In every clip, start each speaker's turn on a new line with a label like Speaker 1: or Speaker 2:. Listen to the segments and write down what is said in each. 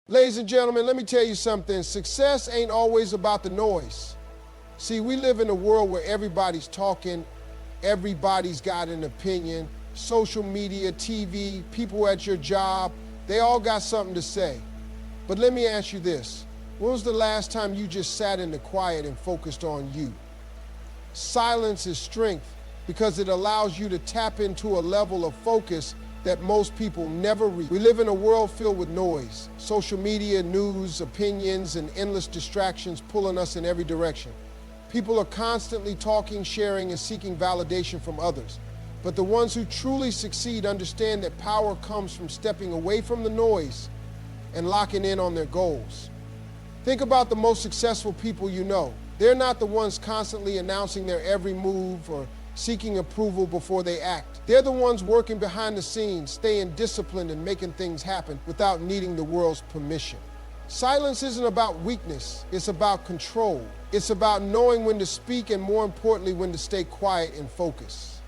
Speaker 1: Ladies and gentlemen, let me tell you something. Success ain't always about the noise. See, we live in a world where everybody's talking, everybody's got an opinion, social media, TV, people at your job, they all got something to say. But let me ask you this. When was the last time you just sat in the quiet and focused on you? Silence is strength because it allows you to tap into a level of focus that most people never reach. We live in a world filled with noise, social media, news, opinions, and endless distractions pulling us in every direction. People are constantly talking, sharing, and seeking validation from others. But the ones who truly succeed understand that power comes from stepping away from the noise and locking in on their goals. Think about the most successful people you know. They're not the ones constantly announcing their every move or seeking approval before they act. They're the ones working behind the scenes, staying disciplined and making things happen without needing the world's permission. Silence isn't about weakness, it's about control. It's about knowing when to speak and, more importantly, when to stay quiet and focus.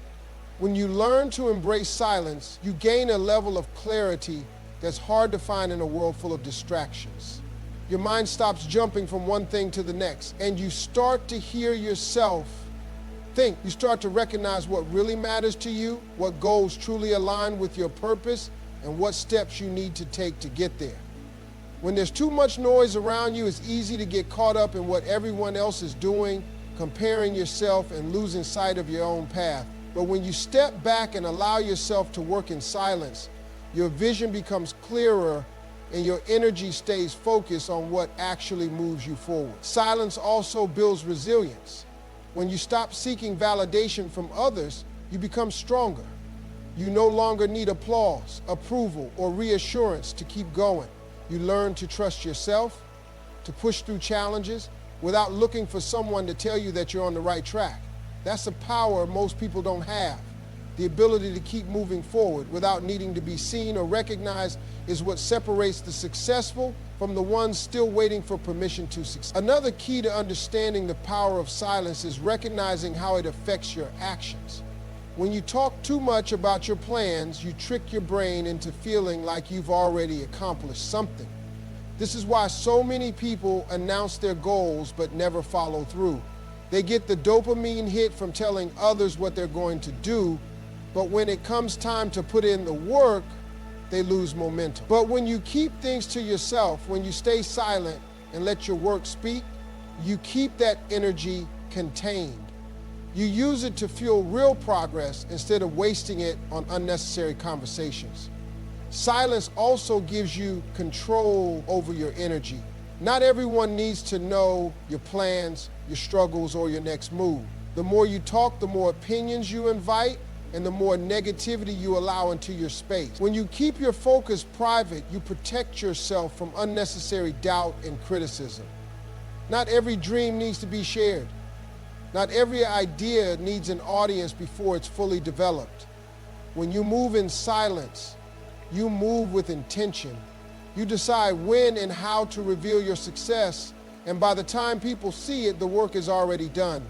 Speaker 1: When you learn to embrace silence, you gain a level of clarity that's hard to find in a world full of distractions. Your mind stops jumping from one thing to the next, and you start to hear yourself think. You start to recognize what really matters to you, what goals truly align with your purpose, and what steps you need to take to get there. When there's too much noise around you, it's easy to get caught up in what everyone else is doing, comparing yourself and losing sight of your own path. But when you step back and allow yourself to work in silence, your vision becomes clearer and your energy stays focused on what actually moves you forward. Silence also builds resilience. When you stop seeking validation from others, you become stronger. You no longer need applause, approval, or reassurance to keep going. You learn to trust yourself, to push through challenges without looking for someone to tell you that you're on the right track. That's a power most people don't have. The ability to keep moving forward without needing to be seen or recognized is what separates the successful from the ones still waiting for permission to succeed. Another key to understanding the power of silence is recognizing how it affects your actions. When you talk too much about your plans, you trick your brain into feeling like you've already accomplished something. This is why so many people announce their goals but never follow through. They get the dopamine hit from telling others what they're going to do, but when it comes time to put in the work, they lose momentum. But when you keep things to yourself, when you stay silent and let your work speak, you keep that energy contained. You use it to fuel real progress instead of wasting it on unnecessary conversations. Silence also gives you control over your energy. Not everyone needs to know your plans, your struggles, or your next move. The more you talk, the more opinions you invite, and the more negativity you allow into your space. When you keep your focus private, you protect yourself from unnecessary doubt and criticism. Not every dream needs to be shared. Not every idea needs an audience before it's fully developed. When you move in silence, you move with intention. You decide when and how to reveal your success, and by the time people see it, the work is already done.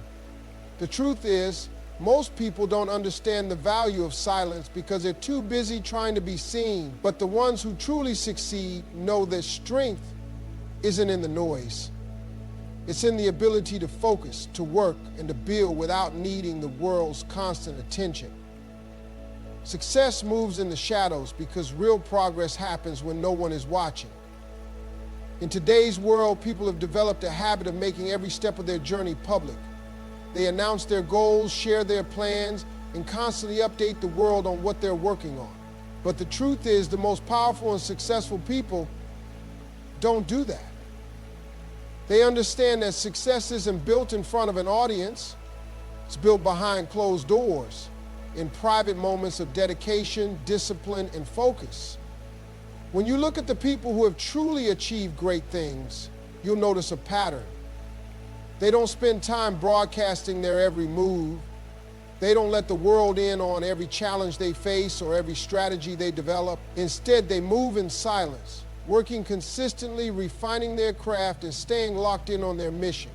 Speaker 1: The truth is, most people don't understand the value of silence because they're too busy trying to be seen. But the ones who truly succeed know that strength isn't in the noise. It's in the ability to focus, to work, and to build without needing the world's constant attention. Success moves in the shadows because real progress happens when no one is watching. In today's world, people have developed a habit of making every step of their journey public. They announce their goals, share their plans, and constantly update the world on what they're working on. But the truth is, the most powerful and successful people don't do that. They understand that success isn't built in front of an audience. It's built behind closed doors, in private moments of dedication, discipline, and focus. When you look at the people who have truly achieved great things, you'll notice a pattern. They don't spend time broadcasting their every move. They don't let the world in on every challenge they face or every strategy they develop. Instead, they move in silence, working consistently, refining their craft, and staying locked in on their mission.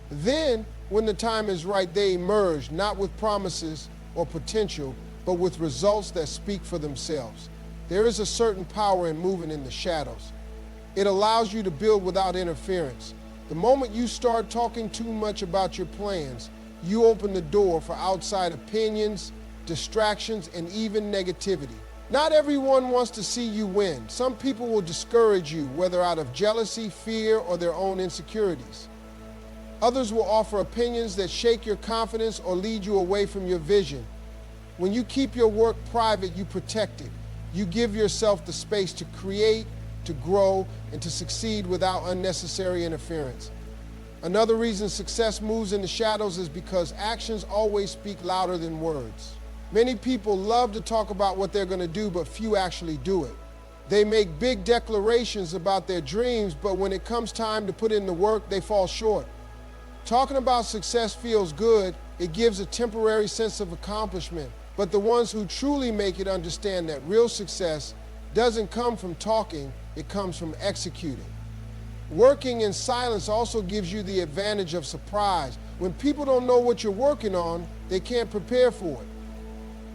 Speaker 1: Then, when the time is right, they emerge, not with promises or potential, but with results that speak for themselves. There is a certain power in moving in the shadows. It allows you to build without interference. The moment you start talking too much about your plans, you open the door for outside opinions, distractions, and even negativity. Not everyone wants to see you win. Some people will discourage you, whether out of jealousy, fear, or their own insecurities. Others will offer opinions that shake your confidence or lead you away from your vision. When you keep your work private, you protect it. You give yourself the space to create, to grow, and to succeed without unnecessary interference. Another reason success moves in the shadows is because actions always speak louder than words. Many people love to talk about what they're going to do, but few actually do it. They make big declarations about their dreams, but when it comes time to put in the work, they fall short. Talking about success feels good. It gives a temporary sense of accomplishment. But the ones who truly make it understand that real success doesn't come from talking, it comes from executing. Working in silence also gives you the advantage of surprise. When people don't know what you're working on, they can't prepare for it.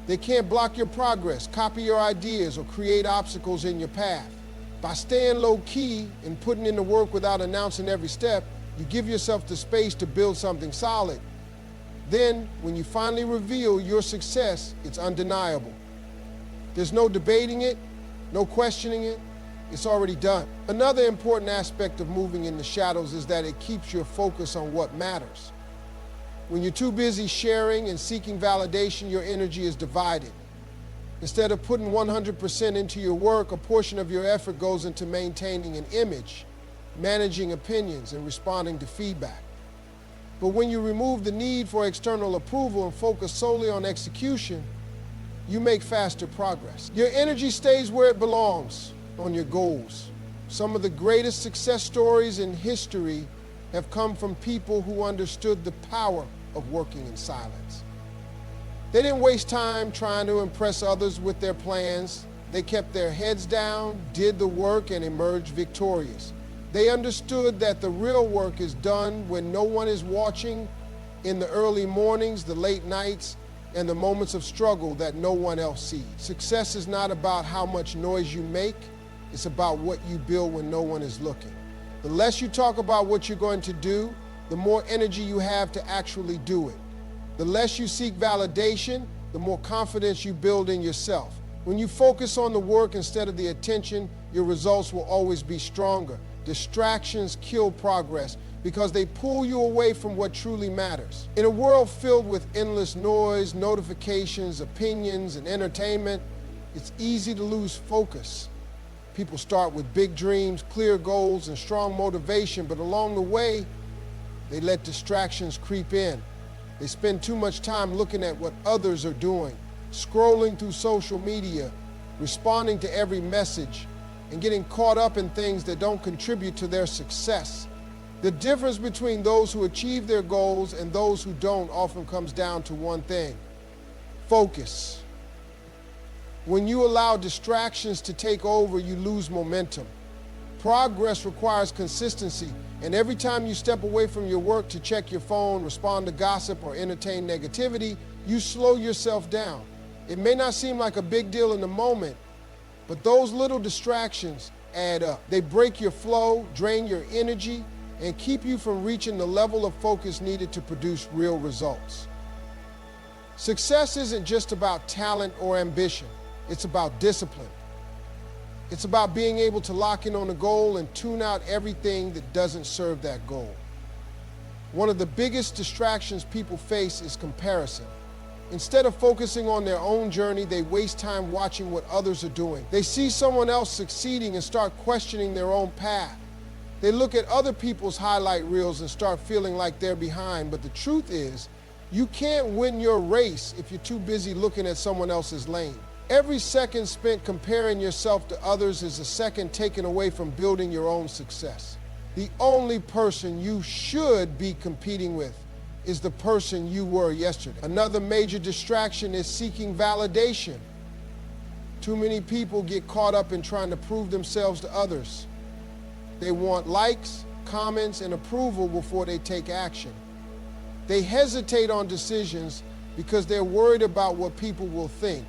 Speaker 1: They can't block your progress, copy your ideas, or create obstacles in your path. By staying low-key and putting in the work without announcing every step, you give yourself the space to build something solid. Then, when you finally reveal your success, it's undeniable. There's no debating it, no questioning it. It's already done. Another important aspect of moving in the shadows is that it keeps your focus on what matters. When you're too busy sharing and seeking validation, your energy is divided. Instead of putting 100% into your work, a portion of your effort goes into maintaining an image, managing opinions, and responding to feedback. But when you remove the need for external approval and focus solely on execution, you make faster progress. Your energy stays where it belongs, on your goals. Some of the greatest success stories in history have come from people who understood the power of working in silence. They didn't waste time trying to impress others with their plans. They kept their heads down, did the work, and emerged victorious. They understood that the real work is done when no one is watching, in the early mornings, the late nights, and the moments of struggle that no one else sees. Success is not about how much noise you make, it's about what you build when no one is looking. The less you talk about what you're going to do, the more energy you have to actually do it. The less you seek validation, the more confidence you build in yourself. When you focus on the work instead of the attention, your results will always be stronger. Distractions kill progress because they pull you away from what truly matters. In a world filled with endless noise, notifications, opinions, and entertainment, it's easy to lose focus. People start with big dreams, clear goals, and strong motivation, but along the way, they let distractions creep in. They spend too much time looking at what others are doing, scrolling through social media, responding to every message, and getting caught up in things that don't contribute to their success. The difference between those who achieve their goals and those who don't often comes down to one thing: focus. When you allow distractions to take over, you lose momentum. Progress requires consistency, and every time you step away from your work to check your phone, respond to gossip, or entertain negativity, you slow yourself down. It may not seem like a big deal in the moment, but those little distractions add up. They break your flow, drain your energy, and keep you from reaching the level of focus needed to produce real results. Success isn't just about talent or ambition. It's about discipline. It's about being able to lock in on a goal and tune out everything that doesn't serve that goal. One of the biggest distractions people face is comparison. Instead of focusing on their own journey, they waste time watching what others are doing. They see someone else succeeding and start questioning their own path. They look at other people's highlight reels and start feeling like they're behind. But the truth is, you can't win your race if you're too busy looking at someone else's lane. Every second spent comparing yourself to others is a second taken away from building your own success. The only person you should be competing with is the person you were yesterday. Another major distraction is seeking validation. Too many people get caught up in trying to prove themselves to others. They want likes, comments, and approval before they take action. They hesitate on decisions because they're worried about what people will think.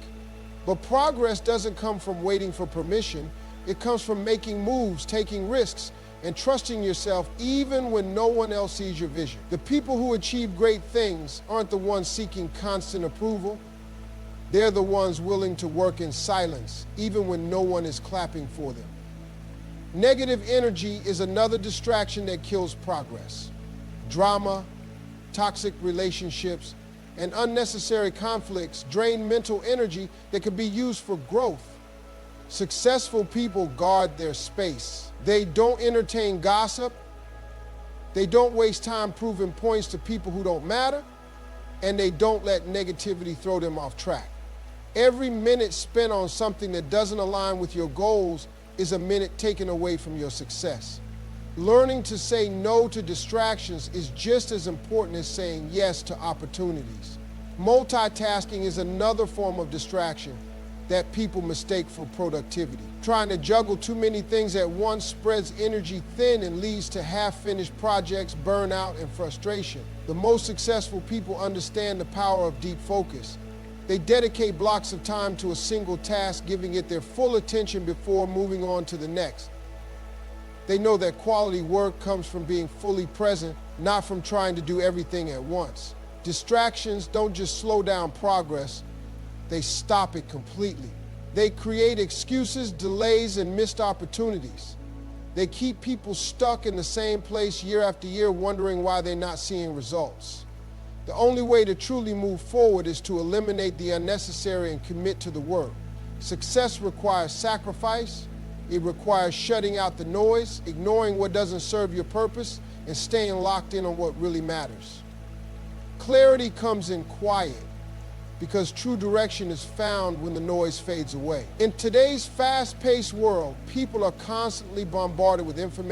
Speaker 1: But progress doesn't come from waiting for permission. It comes from making moves, taking risks, and trusting yourself even when no one else sees your vision. The people who achieve great things aren't the ones seeking constant approval. They're the ones willing to work in silence, even when no one is clapping for them. Negative energy is another distraction that kills progress. Drama, toxic relationships, and unnecessary conflicts drain mental energy that could be used for growth. Successful people guard their space. They don't entertain gossip. They don't waste time proving points to people who don't matter. And they don't let negativity throw them off track. Every minute spent on something that doesn't align with your goals is a minute taken away from your success. Learning to say no to distractions is just as important as saying yes to opportunities. Multitasking is another form of distraction that people mistake for productivity. Trying to juggle too many things at once spreads energy thin and leads to half-finished projects, burnout, and frustration. The most successful people understand the power of deep focus. They dedicate blocks of time to a single task, giving it their full attention before moving on to the next. They know that quality work comes from being fully present, not from trying to do everything at once. Distractions don't just slow down progress, they stop it completely. They create excuses, delays, and missed opportunities. They keep people stuck in the same place year after year, wondering why they're not seeing results. The only way to truly move forward is to eliminate the unnecessary and commit to the work. Success requires sacrifice. It requires shutting out the noise, ignoring what doesn't serve your purpose, and staying locked in on what really matters. Clarity comes in quiet, because true direction is found when the noise fades away. In today's fast-paced world, people are constantly bombarded with information